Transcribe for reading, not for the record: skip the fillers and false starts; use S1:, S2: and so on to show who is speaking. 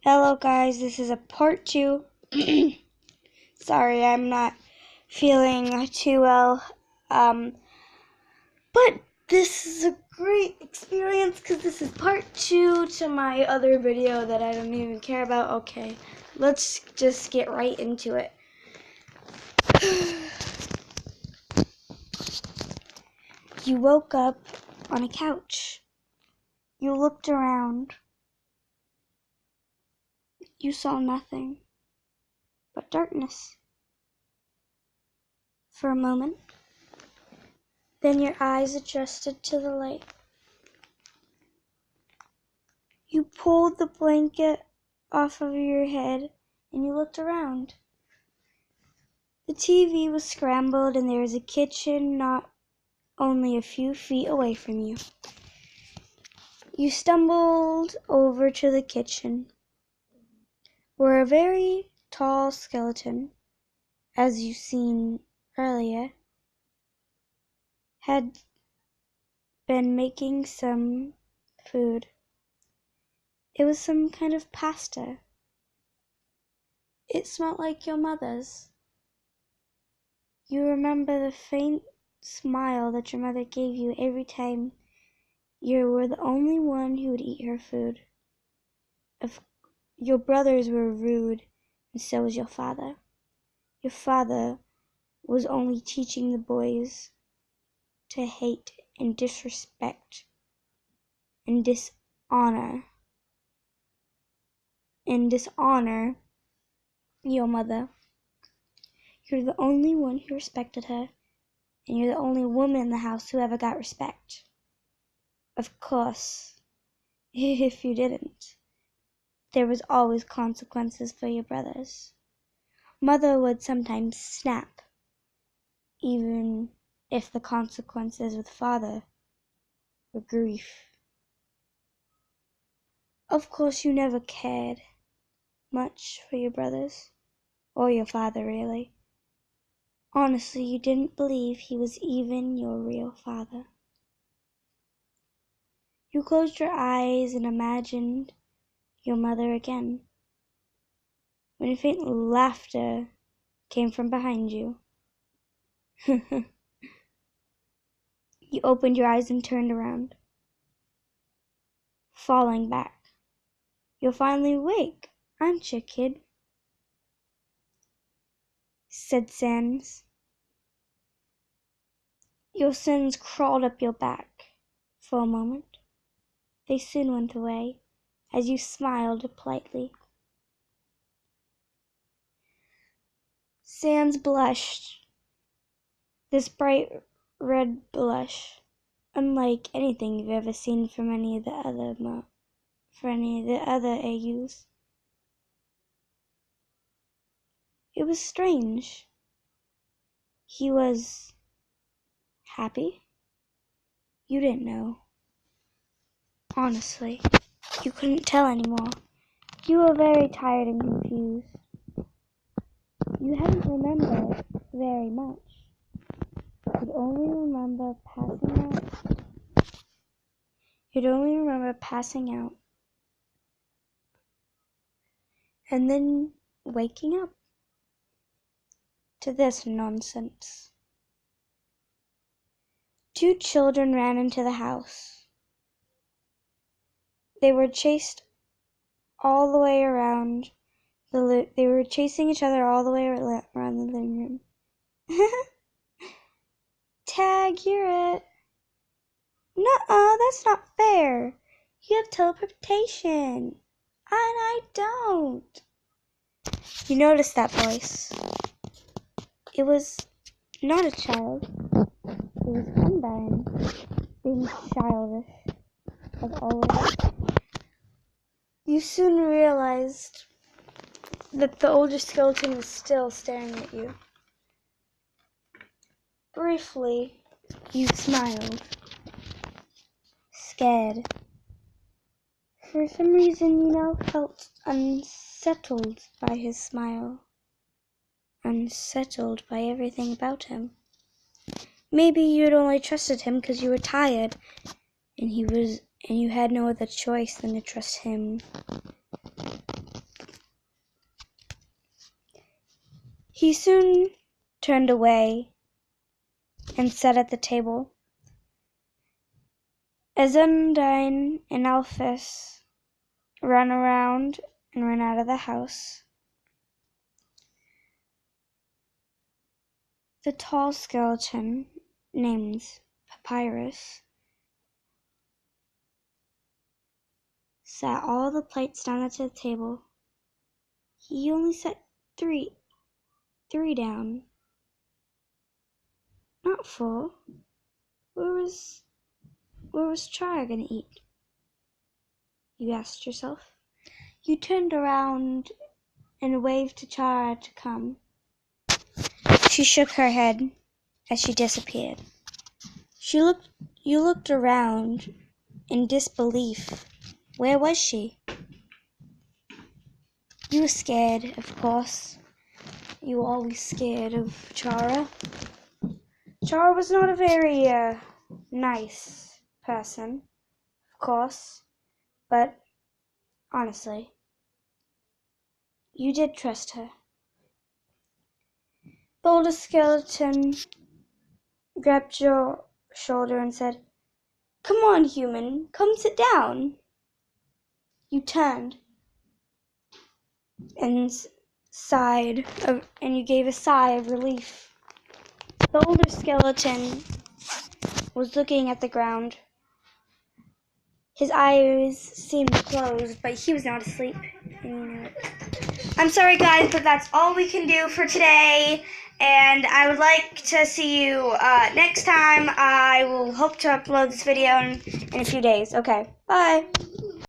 S1: Hello guys, this is a part 2. Sorry, I'm not feeling too well. But this is a great experience because this is part 2 to my other video that I don't even care about. Okay, let's just get right into it. You woke up on a couch. You looked around. You saw nothing but darkness. For a moment, then your eyes adjusted to the light. You pulled the blanket off of your head and you looked around. The TV was scrambled and there was a kitchen not only a few feet away from you. You stumbled over to the kitchen, where a very tall skeleton, as you seen earlier, had been making some food. It was some kind of pasta. It smelled like your mother's. You remember the faint smile that your mother gave you every time you were the only one who would eat her food. Your brothers were rude, and so was your father. Your father was only teaching the boys to hate and disrespect and dishonor your mother. You're the only one who respected her, and you're the only woman in the house who ever got respect. Of course, if you didn't, there was always consequences for your brothers. Mother would sometimes snap, even if the consequences with father were grief. Of course, you never cared much for your brothers, or your father really. Honestly, you didn't believe he was even your real father. You closed your eyes and imagined your mother again, when a faint laughter came from behind you. You opened your eyes and turned around, falling back. You're finally awake, aren't you, kid? Said Sans. Your sins crawled up your back for a moment. They soon went away as you smiled politely. Sans blushed, this bright red blush, unlike anything you've ever seen from any of the other AUs. It was strange. He was happy? You didn't know. Honestly, you couldn't tell anymore. You were very tired and confused. You hadn't remembered very much. You'd only remember passing out. And then waking up to this nonsense. Two children ran into the house. They were chasing each other all the way around the living room. Tag, you're it. Nuh-uh, that's not fair. You have teleportation, and I don't. You noticed that voice. It was not a child. It was Undyne, being childish, as always. You soon realized that the older skeleton was still staring at you. Briefly, you smiled, scared. For some reason, you now felt unsettled by his smile, unsettled by everything about him. Maybe you'd only trusted him because you were tired, and you had no other choice than to trust him. He soon turned away and sat at the table. As Undine and Alphys ran around and ran out of the house, the tall skeleton named Papyrus sat all the plates down at the table. He only set three down. Not full. Where was Chara gonna eat? You asked yourself. You turned around and waved to Chara to come. She shook her head as she disappeared. You looked around in disbelief. Where was she? You were scared, of course. You were always scared of Chara. Chara was not a very nice person, of course, but honestly, you did trust her. The oldest skeleton grabbed your shoulder and said, "Come on, human, come sit down." You turned and and you gave a sigh of relief. The older skeleton was looking at the ground. His eyes seemed closed, but he was not asleep. I'm sorry, guys, but that's all we can do for today. And I would like to see you next time. I will hope to upload this video in a few days. Okay, bye.